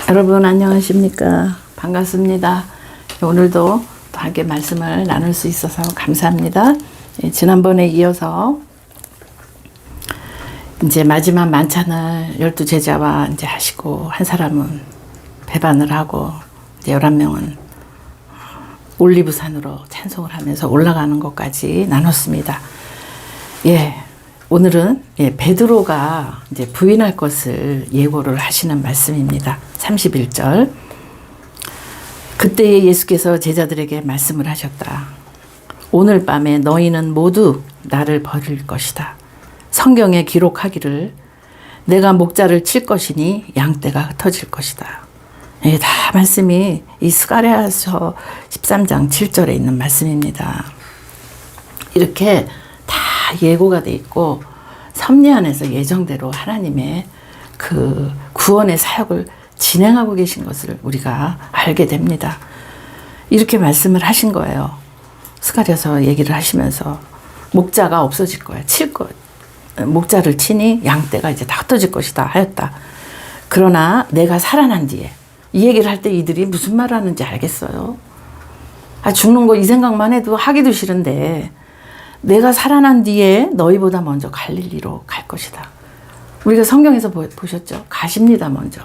여러분 안녕하십니까? 반갑습니다. 오늘도 또 함께 말씀을 나눌 수 있어서 감사합니다. 지난번에 이어서 이제 마지막 만찬을 12제자와 이제 하시고, 한 사람은 배반을 하고, 이제 11명은 올리브산으로 찬송을 하면서 올라가는 것까지 나눴습니다. 오늘은 베드로가 이제 부인할 것을 예고를 하시는 말씀입니다. 31절. 그때에 예수께서 제자들에게 말씀을 하셨다. 오늘 밤에 너희는 모두 나를 버릴 것이다. 성경에 기록하기를 내가 목자를 칠 것이니 양떼가 흩어질 것이다. 이게 다 말씀이 이 스가랴서 13장 7절에 있는 말씀입니다. 이렇게 다 예고가 돼 있고 섭리 안에서 예정대로 하나님의 그 구원의 사역을 진행하고 계신 것을 우리가 알게 됩니다. 이렇게 말씀을 하신 거예요. 스가랴서 얘기를 하시면서 목자가 없어질 거야. 목자를 치니 양떼가 이제 다 흩어질 것이다 하였다. 그러나 내가 살아난 뒤에, 이 얘기를 할 때 이들이 무슨 말 하는지 알겠어요? 죽는 거 이 생각만 해도 하기도 싫은데, 내가 살아난 뒤에 너희보다 먼저 갈릴리로 갈 것이다. 우리가 성경에서 보셨죠? 가십니다. 먼저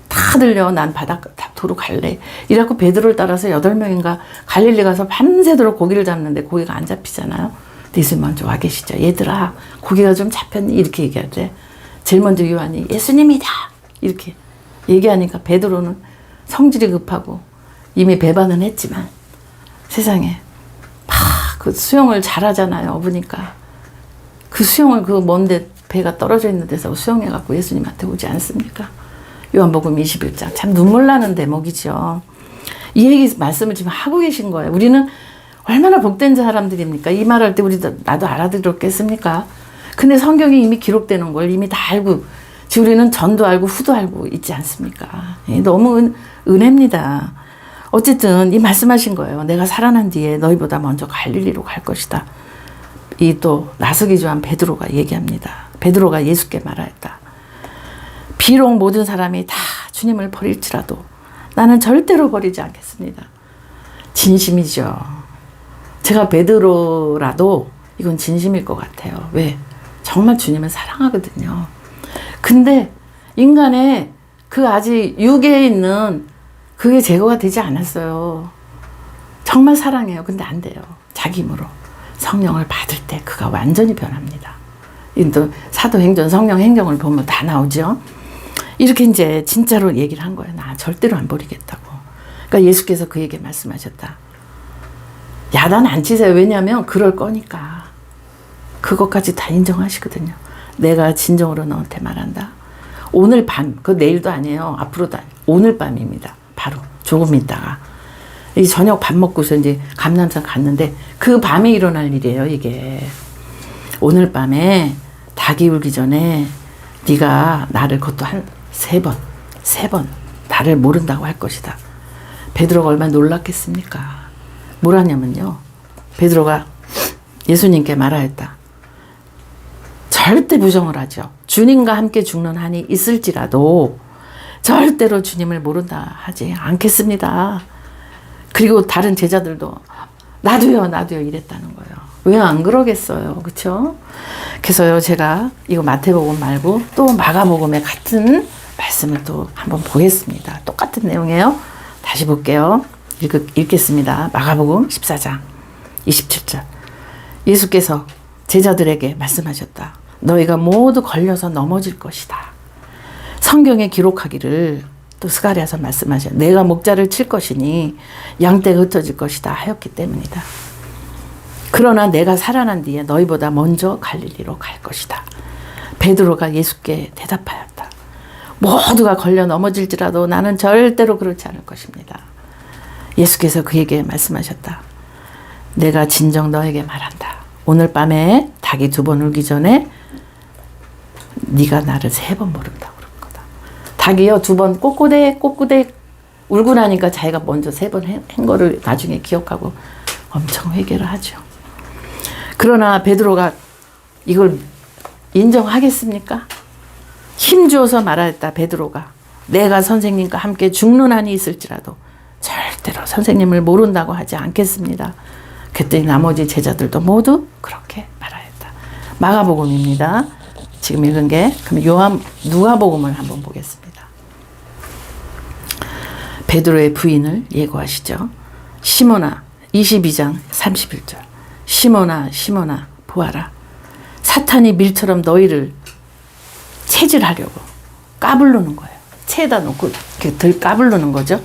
다들요, 난 바다도로 갈래. 이래갖고 베드로를 따라서 8명인가 갈릴리 가서 밤새도록 고기를 잡는데 고기가 안 잡히잖아요. 예수님 먼저 와 계시죠. 얘들아, 고기가 좀 잡혔니? 이렇게 얘기할 때 제일 먼저 요한이 예수님이다 이렇게 얘기하니까 베드로는 성질이 급하고 이미 배반은 했지만 세상에 그 수영을 잘하잖아요. 어부니까 그 수영을 그 먼데 배가 떨어져 있는 데서 수영해갖고 예수님한테 오지 않습니까? 요한복음 21장 참 눈물 나는 대목이죠. 이 얘기 말씀을 지금 하고 계신 거예요. 우리는 얼마나 복된 사람들입니까? 이 말할 때 나도 알아들었겠습니까? 근데 성경에 이미 기록되는 걸 이미 다 알고, 지금 우리는 전도 알고 후도 알고 있지 않습니까? 너무 은혜입니다. 어쨌든 이 말씀하신 거예요. 내가 살아난 뒤에 너희보다 먼저 갈릴리로 갈 것이다. 이 또 나서기 좋아한 베드로가 얘기합니다. 베드로가 예수께 말하였다. 비록 모든 사람이 다 주님을 버릴지라도 나는 절대로 버리지 않겠습니다. 진심이죠. 제가 베드로라도 이건 진심일 것 같아요. 왜? 정말 주님을 사랑하거든요. 근데 인간의 그 아직 육에 있는 그게 제거가 되지 않았어요. 정말 사랑해요. 근데 안 돼요. 자기 힘으로. 성령을 받을 때 그가 완전히 변합니다. 또 사도행전 성령 행정을 보면 다 나오죠. 이렇게 이제 진짜로 얘기를 한 거예요. 나 절대로 안 버리겠다고. 그러니까 예수께서 그 얘기 말씀하셨다. 야단 안 치세요. 왜냐하면 그럴 거니까. 그것까지 다 인정하시거든요. 내가 진정으로 너한테 말한다. 오늘 밤, 그 내일도 아니에요. 앞으로도 아니에요. 오늘 밤입니다. 바로 조금 있다가 이 저녁 밥 먹고서 이제 감람산 갔는데 그 밤에 일어날 일이에요. 이게 오늘 밤에 닭이 울기 전에 네가 나를, 그것도 한 3번 나를 모른다고 할 것이다. 베드로가 얼마나 놀랐겠습니까? 뭘 하냐면요, 베드로가 예수님께 말하였다. 절대 부정을 하죠. 주님과 함께 죽는 한이 있을지라도 절대로 주님을 모른다 하지 않겠습니다. 그리고 다른 제자들도 나도요 이랬다는 거예요. 왜 안 그러겠어요. 그렇죠? 그래서요, 제가 이거 마태복음 말고 또 마가복음의 같은 말씀을 또 한번 보겠습니다. 똑같은 내용이에요. 다시 볼게요. 읽겠습니다. 마가복음 14장 27절. 예수께서 제자들에게 말씀하셨다. 너희가 모두 걸려서 넘어질 것이다. 성경에 기록하기를, 또 스가랴서 말씀하셔. 내가 목자를 칠 것이니 양떼가 흩어질 것이다 하였기 때문이다. 그러나 내가 살아난 뒤에 너희보다 먼저 갈릴리로 갈 것이다. 베드로가 예수께 대답하였다. 모두가 걸려 넘어질지라도 나는 절대로 그렇지 않을 것입니다. 예수께서 그에게 말씀하셨다. 내가 진정 너에게 말한다. 오늘 밤에 닭이 2번 울기 전에 네가 나를 3번 모른다고 그런 거다. 닭이요 2번 꼬꼬댁 울고 나니까 자기가 먼저 3번 한 거를 나중에 기억하고 엄청 회개를 하죠. 그러나 베드로가 이걸 인정하겠습니까? 힘주어서 말하였다. 베드로가 내가 선생님과 함께 죽는 한이 있을지라도 절대로 선생님을 모른다고 하지 않겠습니다. 그랬더니 나머지 제자들도 모두 그렇게 말하였다. 마가복음입니다. 지금 읽은 게. 그럼 누가복음을 한번 보겠습니다. 베드로의 부인을 예고하시죠. 시몬아, 22장 31절. 시몬아, 시몬아, 보아라. 사탄이 밀처럼 너희를 체질하려고 까불르는 거예요. 체에다 놓고 이렇게 들 까불르는 거죠.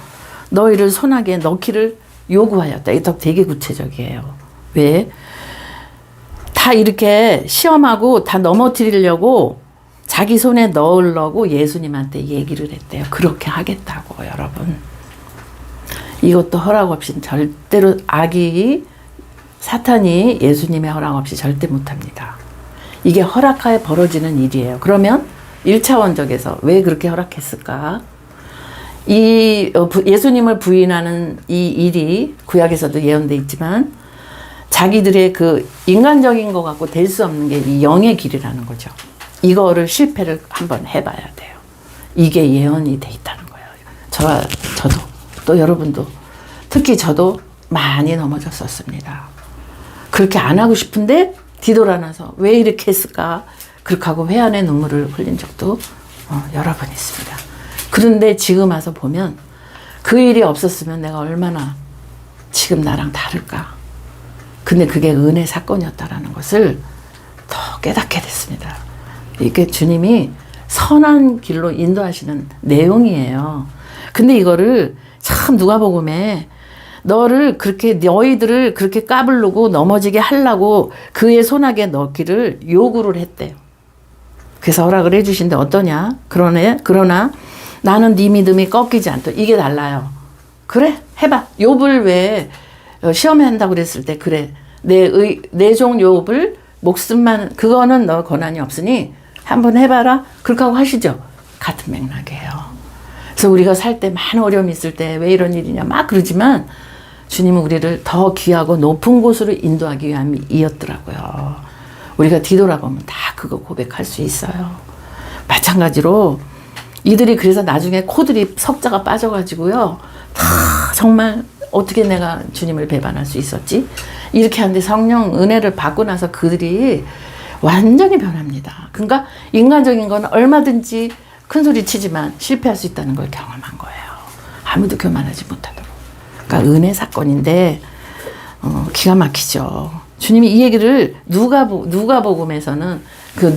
너희를 손아귀에 넣기를 요구하였다. 이게 되게 구체적이에요. 왜? 다 이렇게 시험하고 다 넘어뜨리려고 자기 손에 넣으려고 예수님한테 얘기를 했대요. 그렇게 하겠다고, 여러분. 이것도 허락 없이 절대로 사탄이 예수님의 허락 없이 절대 못합니다. 이게 허락하에 벌어지는 일이에요. 그러면 1차원적에서 왜 그렇게 허락했을까? 예수님을 부인하는 이 일이 구약에서도 예언돼 있지만 자기들의 그 인간적인 것 갖고 될 수 없는 게 이 영의 길이라는 거죠. 이거를 실패를 한번 해봐야 돼요. 이게 예언이 돼 있다는 거예요. 저도 또 여러분도 특히 저도 많이 넘어졌었습니다. 그렇게 안 하고 싶은데 뒤돌아나서 왜 이렇게 했을까? 그렇게 하고 회한의 눈물을 흘린 적도 여러 번 있습니다. 그런데 지금 와서 보면 그 일이 없었으면 내가 얼마나 지금 나랑 다를까? 근데 그게 은혜 사건이었다라는 것을 더 깨닫게 됐습니다. 이게 주님이 선한 길로 인도하시는 내용이에요. 근데 이거를 참 누가복음에 너희들을 그렇게 까불르고 넘어지게 하려고 그의 손아귀에 넣기를 요구를 했대요. 그래서 허락을 해주신데 어떠냐? 그러나 나는 네 믿음이 꺾이지 않도록. 이게 달라요. 그래? 해봐. 욥을 왜 시험에 한다고 그랬을 때 그래. 내 종 욥을 목숨만 그거는 너 권한이 없으니 한번 해봐라. 그렇게 하고 하시죠. 같은 맥락이에요. 그래서 우리가 살 때 많은 어려움이 있을 때 왜 이런 일이냐 막 그러지만 주님은 우리를 더 귀하고 높은 곳으로 인도하기 위함이었더라고요. 우리가 뒤돌아보면 다 그거 고백할 수 있어요. 마찬가지로 이들이 그래서 나중에 코들이 석자가 빠져가지고요. 다 정말 어떻게 내가 주님을 배반할 수 있었지? 이렇게 하는데 성령 은혜를 받고 나서 그들이 완전히 변합니다. 그러니까 인간적인 건 얼마든지 큰 소리 치지만 실패할 수 있다는 걸 경험한 거예요. 아무도 교만하지 못하도록. 그러니까 은혜 사건인데 기가 막히죠. 주님이 이 얘기를 누가복음에서는 그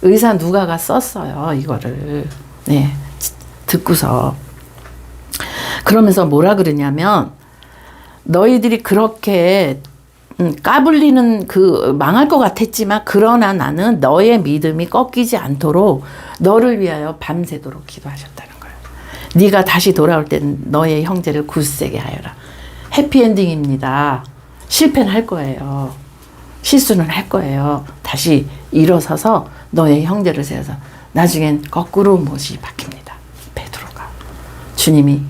의사 누가가 썼어요. 이거를 듣고서 그러면서 뭐라 그러냐면 너희들이 그렇게 까불리는 망할 것 같았지만 그러나 나는 너의 믿음이 꺾이지 않도록 너를 위하여 밤새도록 기도하셨다는 거예요. 네가 다시 돌아올 땐 너의 형제를 굳세게 하여라. 해피엔딩입니다. 실패는 할 거예요. 실수는 할 거예요. 다시 일어서서 너의 형제를 세워서 나중엔 거꾸로 못이 바뀝니다. 베드로가 주님이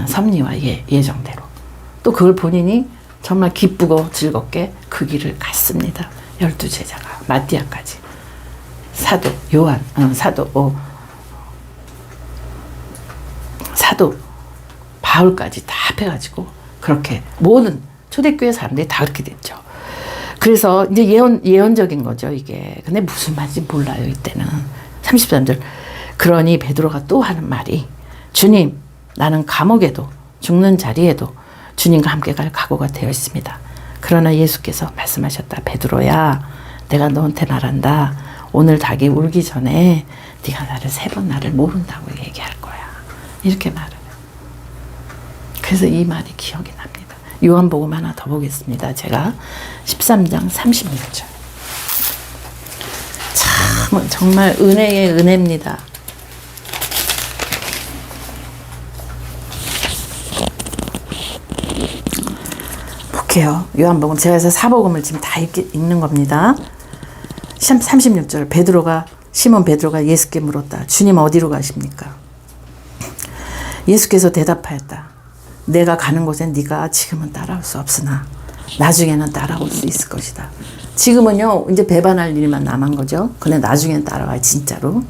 섭리와 예정대로 또 그걸 본인이 정말 기쁘고 즐겁게 그 길을 갔습니다. 12제자가 마띠아까지 사도 요한 사도 바울까지 다 합해가지고 그렇게 모든 초대교회 사람들이 다 그렇게 됐죠. 그래서 이제 예언적인 거죠, 이게. 근데 무슨 말인지 몰라요, 이때는. 33절. 그러니 베드로가 또 하는 말이 주님, 나는 감옥에도 죽는 자리에도 주님과 함께 갈 각오가 되어 있습니다. 그러나 예수께서 말씀하셨다. 베드로야, 내가 너한테 말한다. 오늘 닭이 울기 전에 네가 나를 3번 나를 모른다고 얘기할 거야. 이렇게 말을 해요. 그래서 이 말이 기억이 납니다. 요한복음 하나 더 보겠습니다. 제가 13장 36절. 참 정말 은혜의 은혜입니다. 볼게요. 요한복음 제가 그래서 사복음을 지금 다 읽는 겁니다. 36절. 시몬 베드로가 예수께 물었다. 주님 어디로 가십니까? 예수께서 대답하였다. 내가 가는 곳엔 네가 지금은 따라올 수 없으나 나중에는 따라올 수 있을 것이다. 지금은요 이제 배반할 일만 남은 거죠. 근데 나중엔 따라와요 진짜로.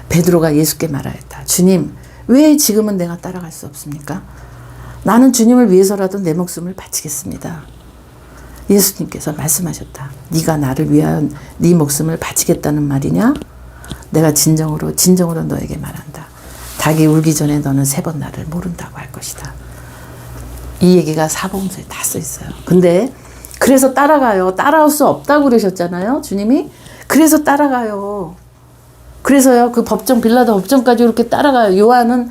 베드로가 예수께 말하였다. 주님, 왜 지금은 내가 따라갈 수 없습니까? 나는 주님을 위해서라도 내 목숨을 바치겠습니다. 예수님께서 말씀하셨다. 네가 나를 위하여 네 목숨을 바치겠다는 말이냐? 내가 진정으로 너에게 말한다. 닭이 울기 전에 너는 3번 나를 모른다고 할 것이다. 이 얘기가 사복음서에 다 써 있어요. 근데 그래서 따라가요. 따라올 수 없다고 그러셨잖아요. 주님이. 그래서 따라가요. 그래서요. 그 법정 빌라도 법정까지 이렇게 따라가요. 요한은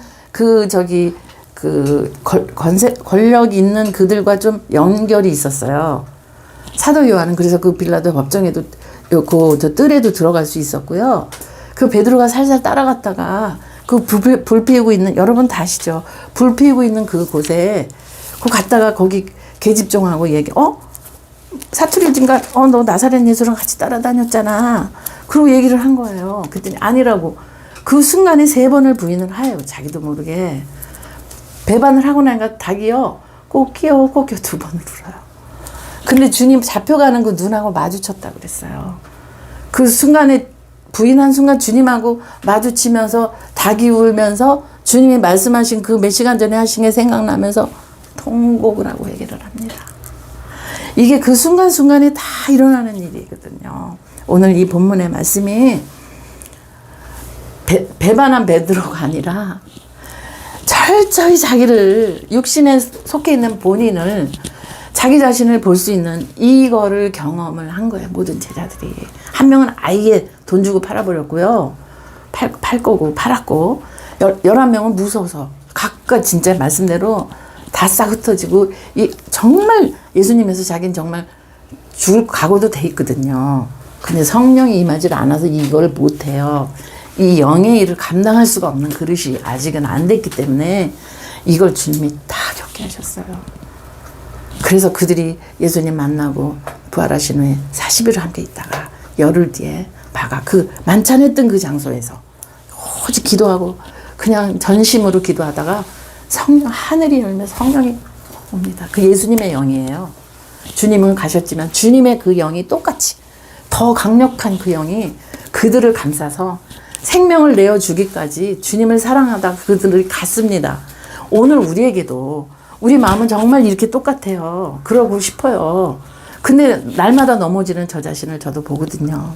권력 있는 그들과 좀 연결이 있었어요. 사도 요한은 그래서 그 빌라도 법정에도 저 뜰에도 들어갈 수 있었고요. 그 베드로가 살살 따라갔다가 그 불 피우고 있는, 여러분 다 아시죠? 불 피우고 있는 그곳에 갔다가 거기 계집종하고 사투리 진가 너 나사렛 예수랑 같이 따라다녔잖아. 그리고 얘기를 한 거예요. 그랬더니 아니라고. 그 순간에 3번을 부인을 해요. 자기도 모르게. 배반을 하고 나니까 닭이요. 꼬끼요 2번을 울어요. 근데 주님 잡혀가는 그 눈하고 마주쳤다고 그랬어요. 그 순간에 부인한 순간 주님하고 마주치면서 닭이 울면서 주님이 말씀하신 그 몇 시간 전에 하신 게 생각나면서 통곡을 하고 얘기를 합니다. 이게 그 순간순간에 다 일어나는 일이거든요. 오늘 이 본문의 말씀이 배반한 베드로가 아니라 철저히 자기를, 육신에 속해 있는 본인을, 자기 자신을 볼 수 있는 이거를 경험을 한 거예요. 모든 제자들이. 한 명은 아예 돈 주고 팔아버렸고요. 팔 거고 팔았고, 11명은 무서워서 각각 진짜 말씀대로 다 싹 흩어지고, 정말 예수님에서 자기는 정말 죽을 각오도 돼 있거든요. 근데 성령이 임하지 않아서 이걸 못해요. 이 영의 일을 감당할 수가 없는 그릇이 아직은 안 됐기 때문에 이걸 주님이 다 겪게 하셨어요. 그래서 그들이 예수님 만나고 부활하신 후에 40일을 함께 있다가 열흘 뒤에 그 만찬했던 그 장소에서 오직 기도하고 그냥 전심으로 기도하다가 하늘이 열면 성령이 옵니다. 그 예수님의 영이에요. 주님은 가셨지만 주님의 그 영이 똑같이 더 강력한 그 영이 그들을 감싸서 생명을 내어주기까지 주님을 사랑하다 그들이 갔습니다. 오늘 우리에게도 우리 마음은 정말 이렇게 똑같아요. 그러고 싶어요. 근데 날마다 넘어지는 저 자신을 저도 보거든요.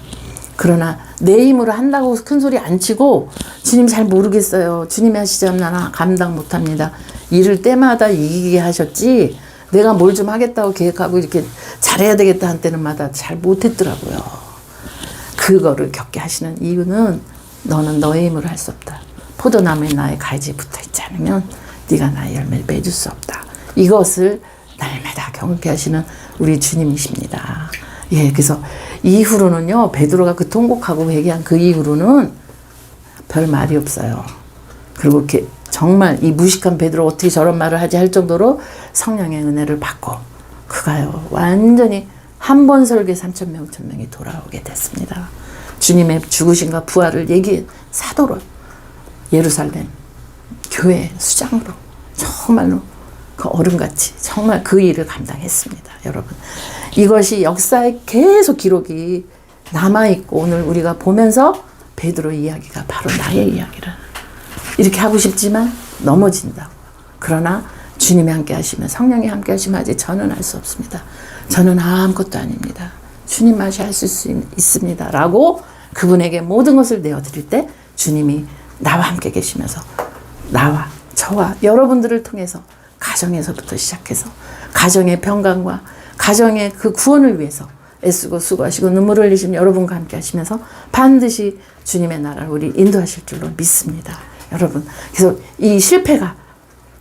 그러나 내 힘으로 한다고 큰 소리 안 치고 주님 잘 모르겠어요. 주님이 하시자면 나는 감당 못합니다. 이를 때마다 이기게 하셨지 내가 뭘 좀 하겠다고 계획하고 이렇게 잘해야 되겠다 한 때는마다 잘 못했더라고요. 그거를 겪게 하시는 이유는 너는 너의 힘으로 할 수 없다. 포도나무에 나의 가지 붙어있지 않으면 네가 나의 열매를 맺을 수 없다. 이것을 날마다 경험케 하시는 우리 주님이십니다. 예, 그래서 이후로는요, 베드로가 그 통곡하고 회개한 그 이후로는 별 말이 없어요. 그리고 이렇게 정말 이 무식한 베드로 어떻게 저런 말을 하지 할 정도로 성령의 은혜를 받고 그가요 완전히 한 번 설교에 3,000명, 1,000명이 돌아오게 됐습니다. 주님의 죽으심과 부활을 얘기해 사도로 예루살렘 교회 수장으로 정말로 그 어른같이 정말 그 일을 감당했습니다. 여러분, 이것이 역사에 계속 기록이 남아있고 오늘 우리가 보면서 베드로 이야기가 바로 나의 이야기를 이렇게 하고 싶지만 넘어진다고. 그러나 주님이 함께 하시면, 성령이 함께 하시면 아직 저는 할 수 없습니다. 저는 아무것도 아닙니다. 주님 맛이 하실 수 있습니다. 라고 그분에게 모든 것을 내어드릴 때 주님이 나와 함께 계시면서 나와 저와 여러분들을 통해서 가정에서부터 시작해서 가정의 평강과 가정의 그 구원을 위해서 애쓰고 수고하시고 눈물 흘리신 여러분과 함께 하시면서 반드시 주님의 나라를 우리 인도하실 줄로 믿습니다. 여러분, 그래서 이 실패가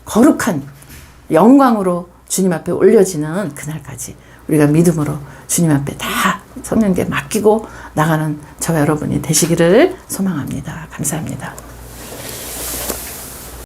거룩한 영광으로 주님 앞에 올려지는 그날까지 우리가 믿음으로 주님 앞에 다 성령께 맡기고 나가는 저와 여러분이 되시기를 소망합니다. 감사합니다.